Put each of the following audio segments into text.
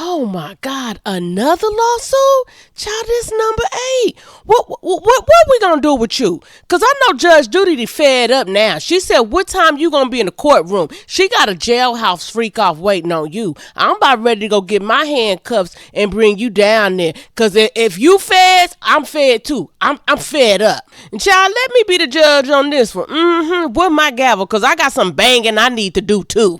Oh my God, another lawsuit? Child, this number 8. What we gonna do with you? Cause I know Judge Judy fed up now. She said, what time you gonna be in the courtroom? She got a jailhouse freak off waiting on you. I'm about ready to go get my handcuffs and bring you down there. Cause if you fed, I'm fed too. I'm fed up. And child, let me be the judge on this one. With my gavel, cause I got some banging I need to do too.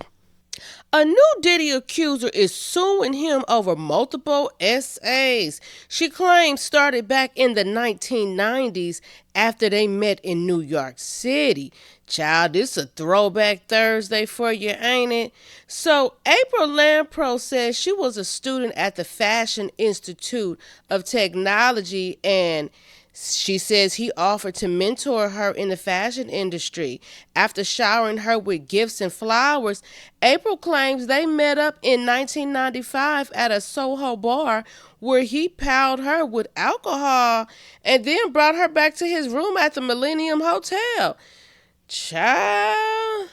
A new Diddy accuser is suing him over multiple essays she claims started back in the 1990s after they met in New York City. Child, this a throwback Thursday for you, ain't it? So, April Lampro says she was a student at the Fashion Institute of Technology, and she says he offered to mentor her in the fashion industry. After showering her with gifts and flowers, April claims they met up in 1995 at a Soho bar where he pawed her with alcohol and then brought her back to his room at the Millennium Hotel. Child.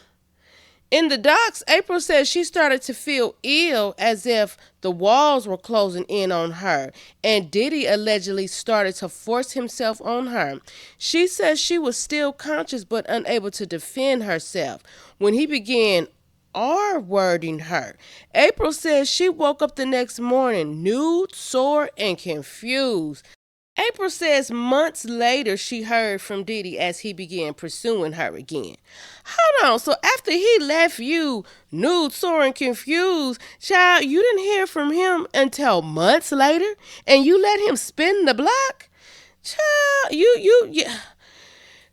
In the docs, April says she started to feel ill, as if the walls were closing in on her, and Diddy allegedly started to force himself on her. She says she was still conscious but unable to defend herself when he began R-wording her. April says she woke up the next morning nude, sore, and confused. April says months later she heard from Diddy as he began pursuing her again. Hold on, so after he left you nude, sore, and confused, child, you didn't hear from him until months later, and you let him spin the block? Child, yeah.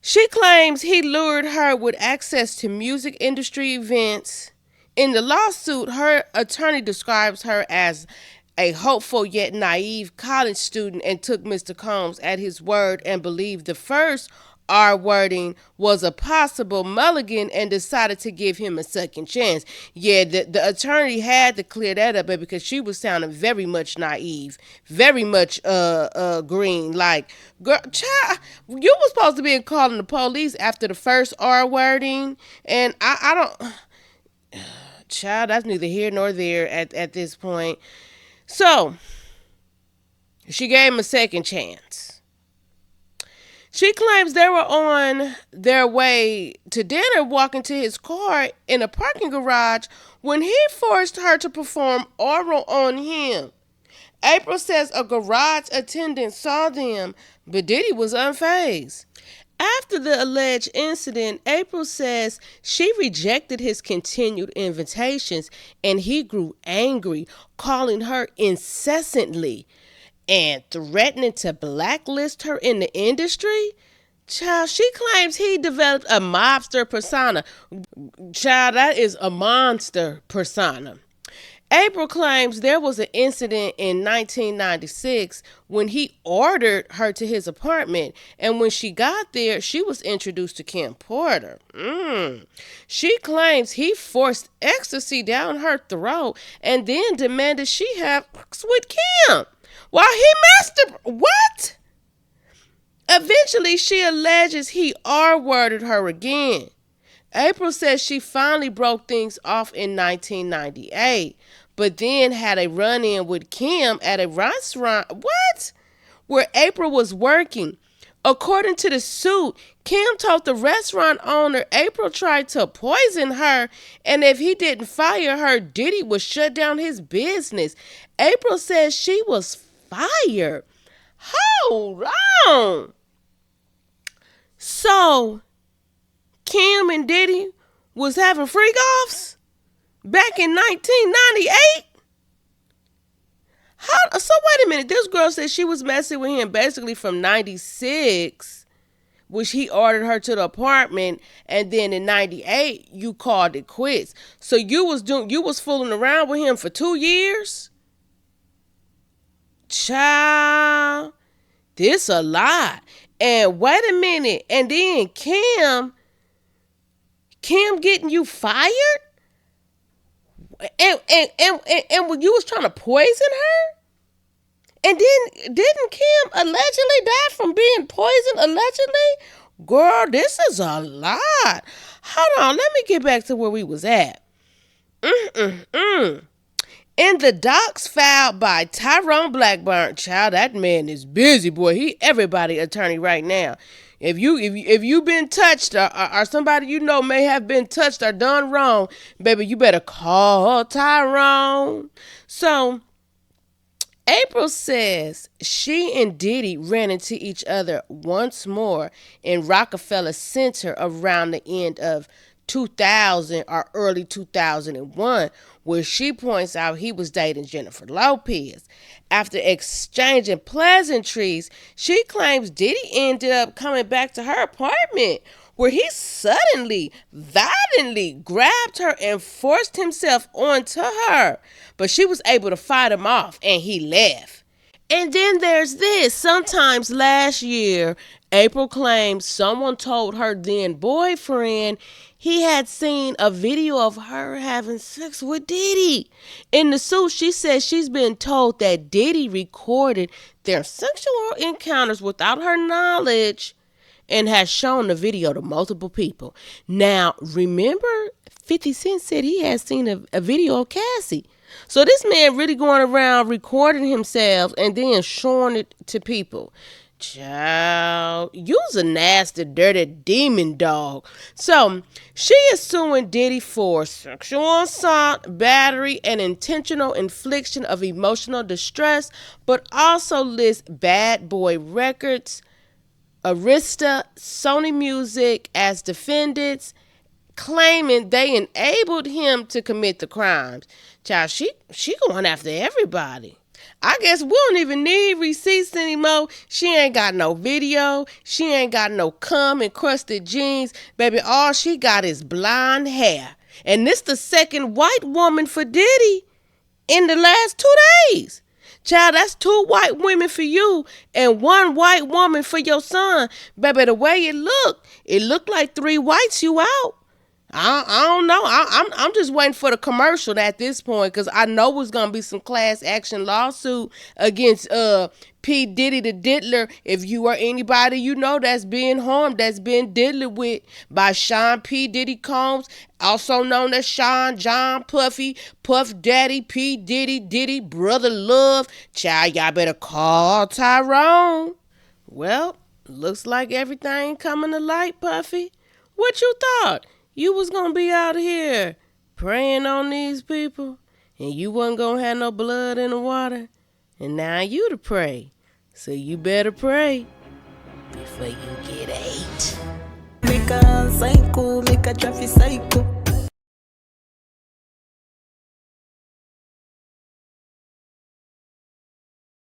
She claims he lured her with access to music industry events. In the lawsuit, her attorney describes her as a hopeful yet naive college student and took Mr. Combs at his word and believed the first R wording was a possible mulligan and decided to give him a second chance. Yeah, the attorney had to clear that up because she was sounding very much naive, very much green. Like, girl, child, you was supposed to be calling the police after the first R wording, and I don't, child, that's neither here nor there at this point. So, she gave him a second chance. She claims they were on their way to dinner, walking to his car in a parking garage when he forced her to perform oral on him. April says a garage attendant saw them, but Diddy was unfazed. After the alleged incident, April says she rejected his continued invitations and he grew angry, calling her incessantly and threatening to blacklist her in the industry. Child, she claims he developed a mobster persona. Child, that is a monster persona. April claims there was an incident in 1996 when he ordered her to his apartment, and when she got there, she was introduced to Kim Porter. She claims he forced ecstasy down her throat and then demanded she have sex with Kim while he masturbated. What? Eventually, she alleges he R-worded her again. April says she finally broke things off in 1998, but then had a run-in with Kim at a restaurant, where April was working. According to the suit, Kim told the restaurant owner April tried to poison her, and if he didn't fire her, Diddy would shut down his business. April says she was fired. Hold on. So, Kim and Diddy was having freak-offs back in 1998? So wait a minute. This girl said she was messing with him basically from 96, which he ordered her to the apartment, and then in 98 you called it quits. So you was fooling around with him for 2 years? Child, this a lot. And wait a minute, and then Kim getting you fired? And when you was trying to poison her? And then didn't Kim allegedly die from being poisoned, allegedly? Girl, this is a lot. Hold on, let me get back to where we was at. In the docs filed by Tyrone Blackburn, child, that man is busy, boy. He everybody attorney right now. If you been touched or somebody you know may have been touched or done wrong, baby, you better call Tyrone. So April says she and Diddy ran into each other once more in Rockefeller Center around the end of 2000 or early 2001, where she points out he was dating Jennifer Lopez. After exchanging pleasantries, she claims Diddy ended up coming back to her apartment, where he suddenly, violently grabbed her and forced himself onto her. But she was able to fight him off, and he left. And then there's this. Sometimes last year, April claims someone told her then boyfriend he had seen a video of her having sex with Diddy. In the suit, she says she's been told that Diddy recorded their sexual encounters without her knowledge and has shown the video to multiple people. Now, remember, 50 Cent said he had seen a video of Cassie. So this man really going around recording himself and then showing it to people. Child, you's a nasty, dirty demon dog. So she is suing Diddy for sexual assault, battery, and intentional infliction of emotional distress, but also lists Bad Boy Records, Arista, Sony Music as defendants, claiming they enabled him to commit the crimes. Child, she going after everybody. I guess we don't even need receipts anymore. She ain't got no video. She ain't got no cum encrusted jeans. Baby, all she got is blonde hair. And this the second white woman for Diddy in the last 2 days. Child, that's 2 white women for you and 1 white woman for your son. Baby, the way it looked like 3 whites you out. I don't know. I'm just waiting for the commercial at this point, because I know it's gonna be some class action lawsuit against P. Diddy the Diddler. If you or anybody you know that's being harmed, that's been diddled with by Sean P. Diddy Combs, also known as Sean John Puffy, Puff Daddy, P. Diddy, Diddy, Brother Love. Child, y'all better call Tyrone. Well, looks like everything coming to light, Puffy. What you thought? You was gonna be out here praying on these people, and you wasn't gonna have no blood in the water, and now you to pray. So you better pray before you get ate. Make a psycho, make a traffic psycho.